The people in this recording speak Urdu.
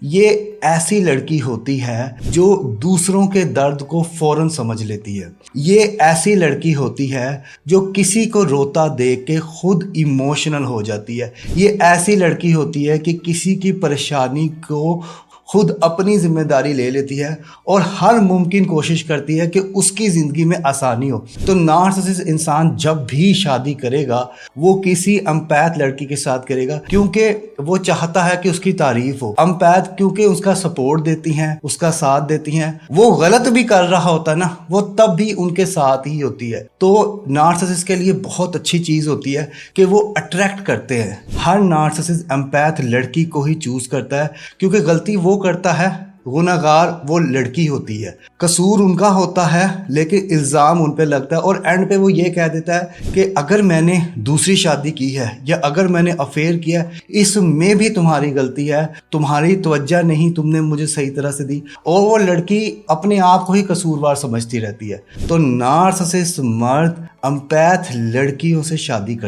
یہ ایسی لڑکی ہوتی ہے جو دوسروں کے درد کو فوراً سمجھ لیتی ہے۔ یہ ایسی لڑکی ہوتی ہے جو کسی کو روتا دیکھ کے خود ایموشنل ہو جاتی ہے۔ یہ ایسی لڑکی ہوتی ہے کہ کسی کی پریشانی کو خود اپنی ذمہ داری لے لیتی ہے اور ہر ممکن کوشش کرتی ہے کہ اس کی زندگی میں آسانی ہو۔ تو نارسسسٹ انسان جب بھی شادی کرے گا وہ کسی امپیتھ لڑکی کے ساتھ کرے گا، کیونکہ وہ چاہتا ہے کہ اس کی تعریف ہو۔ امپیتھ کیونکہ اس کا سپورٹ دیتی ہیں، اس کا ساتھ دیتی ہیں۔ وہ غلط بھی کر رہا ہوتا ہے نا، وہ تب بھی ان کے ساتھ ہی ہوتی ہے۔ تو نارسسسٹ کے لیے بہت اچھی چیز ہوتی ہے کہ وہ اٹریکٹ کرتے ہیں۔ ہر نارسسسٹ امپیتھ لڑکی کو ہی چوز کرتا ہے، کیونکہ غلطی وہ کرتا ہے، گناہگار وہ لڑکی ہوتی ہے، قصور ان کا ہوتا ہے لیکن الزام ان پہ لگتا ہے، اور اینڈ پہ وہ یہ کہہ دیتا ہے کہ اگر میں نے دوسری شادی کی ہے یا اگر میں نے افیئر کیا ہے، اس میں بھی تمہاری غلطی ہے، تمہاری توجہ نہیں تم نے مجھے صحیح طرح سے دی، اور وہ لڑکی اپنے آپ کو ہی قصوروار سمجھتی رہتی ہے۔ تو نارسسسٹ مرد امپیتھ لڑکیوں سے شادی کرتا ہے۔